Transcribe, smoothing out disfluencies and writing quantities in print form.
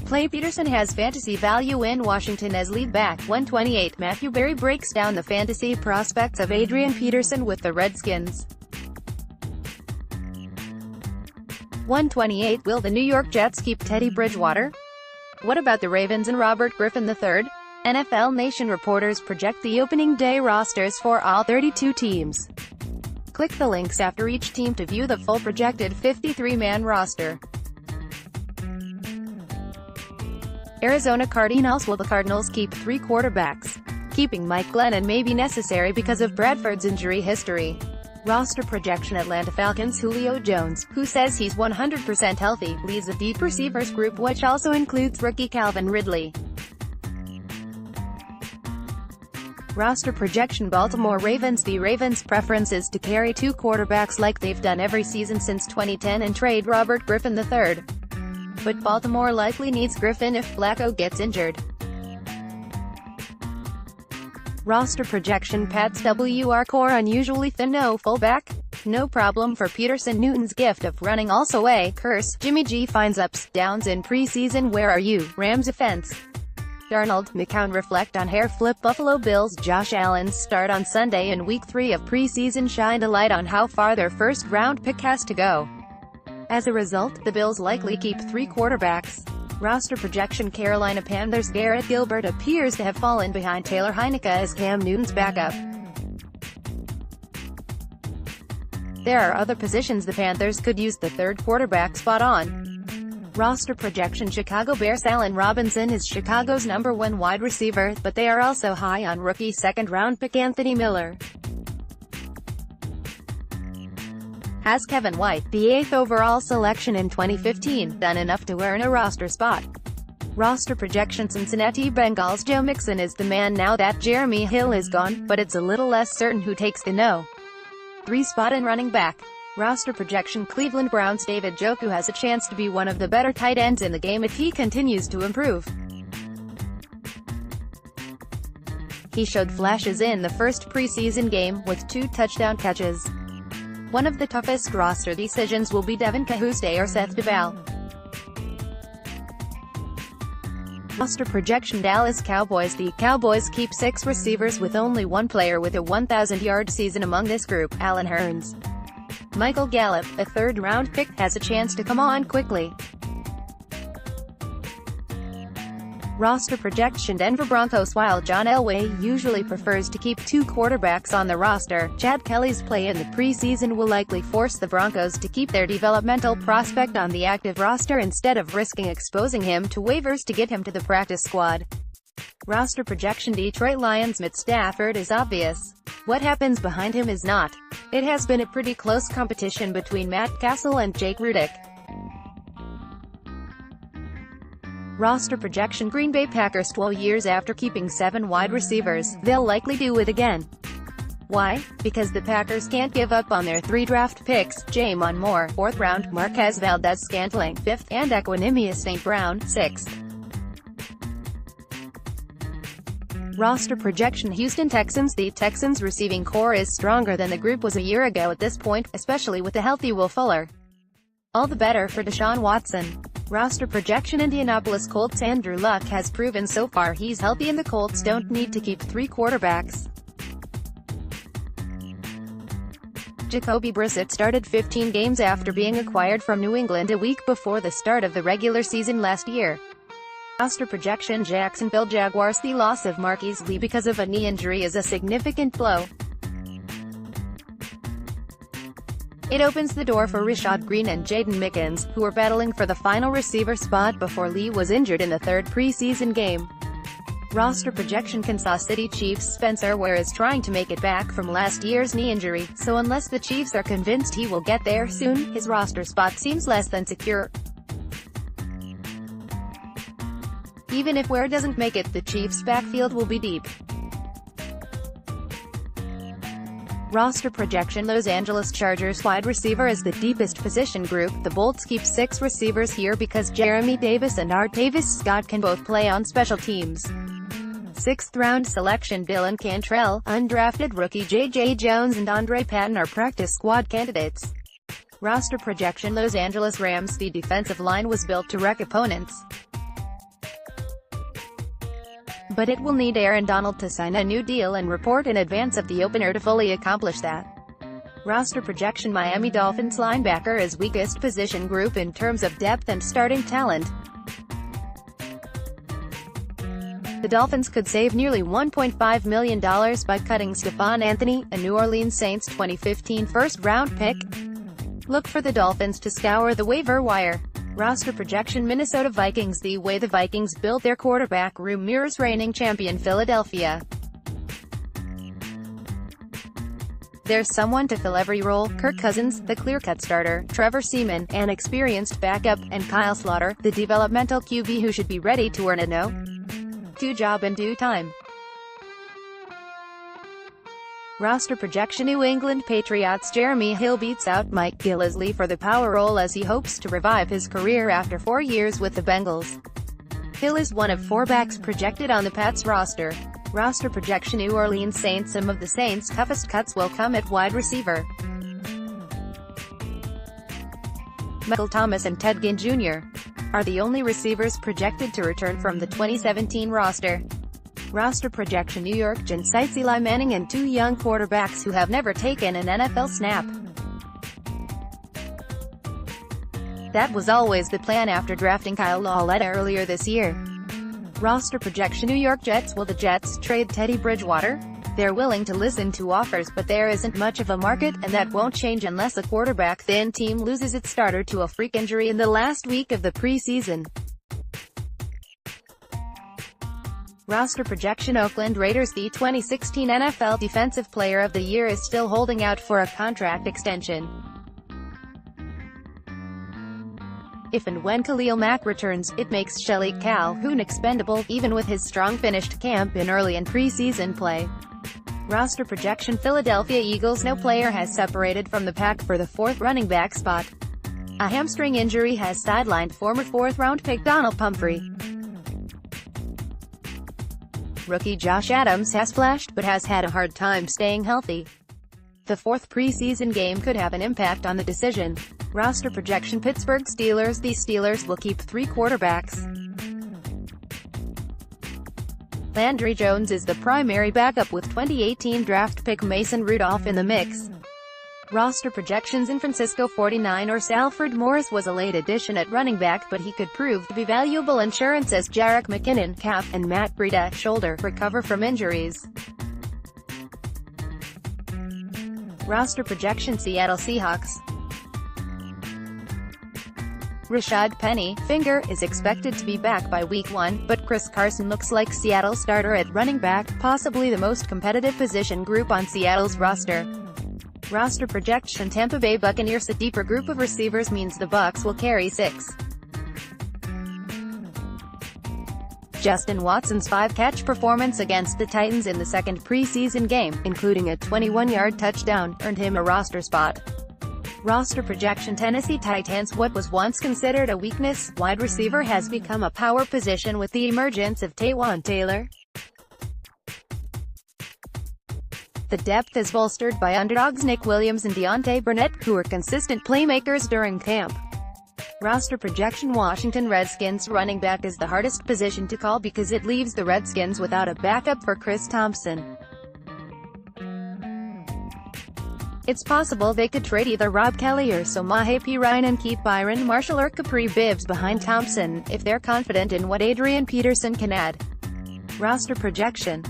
playPeterson has fantasy value in Washington as lead back. 128. Matthew Berry breaks down the fantasy prospects of Adrian Peterson with the Redskins. 128. Will the New York Jets keep Teddy Bridgewater? What about the Ravens and Robert Griffin III? NFL Nation reporters project the opening day rosters for all 32 teams. Click the links after each team to view the full projected 53-man roster. Arizona Cardinals. Will the Cardinals keep 3 quarterbacks? Keeping Mike Glennon may be necessary because of Bradford's injury history. Roster projection. Atlanta Falcons. Julio Jones, who says he's 100% healthy, leads a deep receivers group which also includes rookie Calvin Ridley. Roster projection. Baltimore Ravens. The Ravens' preference is to carry 2 quarterbacks like they've done every season since 2010 and trade Robert Griffin III. But Baltimore likely needs Griffin if Flacco gets injured. Roster projection. Pats. WR core unusually thin. No fullback? No problem for Peterson. Newton's gift of running also a curse. Jimmy G finds ups, downs in preseason. Where are you? Rams offense. Darnold, McCown reflect on hair flip. Buffalo Bills. Josh Allen's start on Sunday in Week 3 of preseason shined a light on how far their first-round pick has to go. As a result, the Bills likely keep 3 quarterbacks. Roster projection. Carolina Panthers. Garrett Gilbert appears to have fallen behind Taylor Heineke as Cam Newton's backup. There are other positions the Panthers could use the 3rd quarterback spot on. Roster projection. Chicago Bears. Allen Robinson is Chicago's #1 wide receiver, but they are also high on rookie 2nd-round pick Anthony Miller. Has Kevin White, the 8th overall selection in 2015, done enough to earn a roster spot? Roster projection. Cincinnati Bengals. Joe Mixon is the man now that Jeremy Hill is gone, but it's a little less certain who takes the No. 3 spot in running back. Roster projection. Cleveland Browns. David Njoku has a chance to be one of the better tight ends in the game if he continues to improve. He showed flashes in the first preseason game, with 2 touchdown catches. One of the toughest roster decisions will be Devin Cahuste or Seth Duval. Roster projection. Dallas Cowboys. The Cowboys keep 6 receivers with only 1 player with a 1,000-yard season among this group, Allen Hurns. Michael Gallup, a 3rd-round pick, has a chance to come on quickly. Roster projection. Denver Broncos. While John Elway usually prefers to keep 2 quarterbacks on the roster, Chad Kelly's play in the preseason will likely force the Broncos to keep their developmental prospect on the active roster instead of risking exposing him to waivers to get him to the practice squad. Roster projection. Detroit Lions. Matt Stafford is obvious. What happens behind him is not. It has been a pretty close competition between Matt Castle and Jake Rudick. Roster projection. Green Bay Packers. 12 years after keeping 7 wide receivers, they'll likely do it again. Why? Because the Packers can't give up on their 3 draft picks, Jamon Moore, 4th round, Marquez Valdes-Scantling, 5th, and Equanimeous St. Brown, 6th. Roster projection. Houston Texans. The Texans' receiving core is stronger than the group was a year ago at this point, especially with the healthy Will Fuller. All the better for Deshaun Watson. Roster projection. Indianapolis Colts. Andrew Luck has proven so far he's healthy and the Colts don't need to keep 3 quarterbacks. Jacoby Brissett started 15 games after being acquired from New England a week before the start of the regular season last year. Roster projection. Jacksonville Jaguars. The loss of Marquise Lee because of a knee injury is a significant blow. It opens the door for Rashad Green and Jaden Mickens, who were battling for the final receiver spot before Lee was injured in the 3rd preseason game. Roster projection. Kansas City Chiefs. Spencer Ware is trying to make it back from last year's knee injury, so unless the Chiefs are convinced he will get there soon, his roster spot seems less than secure. Even if Ware doesn't make it, the Chiefs' backfield will be deep. Roster projection. Los Angeles Chargers. Wide receiver is the deepest position group. The Bolts keep 6 receivers here because Jeremy Davis and Artavis Scott can both play on special teams. 6th-round selection. Dylan Cantrell, undrafted rookie J.J. Jones and Andre Patton are practice squad candidates. Roster projection. Los Angeles Rams. The defensive line was built to wreck opponents. but it will need Aaron Donald to sign a new deal and report in advance of the opener to fully accomplish that. Roster projection: Miami Dolphins linebacker is weakest position group in terms of depth and starting talent. The Dolphins could save nearly $1.5 million by cutting Stephon Anthony, a New Orleans Saints 2015 first-round pick. Look for the Dolphins to scour the waiver wire. Roster projection: Minnesota Vikings. The way the Vikings build their quarterback room mirrors reigning champion Philadelphia. There's someone to fill every role: Kirk Cousins, the clear-cut starter; Trevor Seaman, an experienced backup; and Kyle Slaughter, the developmental QB who should be ready to earn a no-2 job in due time. Roster projection: New England Patriots. Jeremy Hill beats out Mike Gillislee for the power role as he hopes to revive his career after 4 years with the Bengals. Hill is one of 4 backs projected on the Pats roster. Roster projection: New Orleans Saints. Some of the Saints' toughest cuts will come at wide receiver. Michael Thomas and Ted Ginn Jr. are the only receivers projected to return from the 2017 roster. Roster projection: New York Giants cites Eli Manning and 2 young quarterbacks who have never taken an NFL snap. That was always the plan after drafting Kyle Lauletta earlier this year. Roster projection: New York Jets. Will the Jets trade Teddy Bridgewater? They're willing to listen to offers, but there isn't much of a market, and that won't change unless a quarterback-thin team loses its starter to a freak injury in the last week of the preseason. Roster projection: Oakland Raiders. The 2016 NFL Defensive Player of the Year is still holding out for a contract extension. If and when Khalil Mack returns, it makes Shelley Calhoun expendable, even with his strong finished camp in early and preseason play. Roster projection: Philadelphia Eagles. No player has separated from the pack for the 4th running back spot. A hamstring injury has sidelined former 4th-round pick Donald Pumphrey. Rookie Josh Adams has flashed, but has had a hard time staying healthy. The 4th preseason game could have an impact on the decision. Roster projection: Pittsburgh Steelers. The Steelers will keep 3 quarterbacks. Landry Jones is the primary backup with 2018 draft pick Mason Rudolph in the mix. Roster projections: San Francisco 49ers. Alfred Morris was a late addition at running back, but he could prove to be valuable insurance as Jerick McKinnon, calf, and Matt Breida, shoulder, recover from injuries. Roster projection: Seattle Seahawks. Rashad Penny, finger, is expected to be back by Week 1, but Chris Carson looks like Seattle's starter at running back, possibly the most competitive position group on Seattle's roster. Roster projection: Tampa Bay Buccaneers. A deeper group of receivers means the Bucs will carry 6. Justin Watson's 5-catch performance against the Titans in the 2nd preseason game, including a 21-yard touchdown, earned him a roster spot. Roster projection: Tennessee Titans. What was once considered a weakness, wide receiver, has become a power position with the emergence of Taywan Taylor. The depth is bolstered by underdogs Nick Williams and Deontay Burnett, who are consistent playmakers during camp. Roster projection: Washington Redskins. Running back is the hardest position to call because it leaves the Redskins without a backup for Chris Thompson. It's possible they could trade either Rob Kelly or Samaje Perine and keep Byron Marshall or Kapri Bibbs behind Thompson, if they're confident in what Adrian Peterson can add. Roster projection: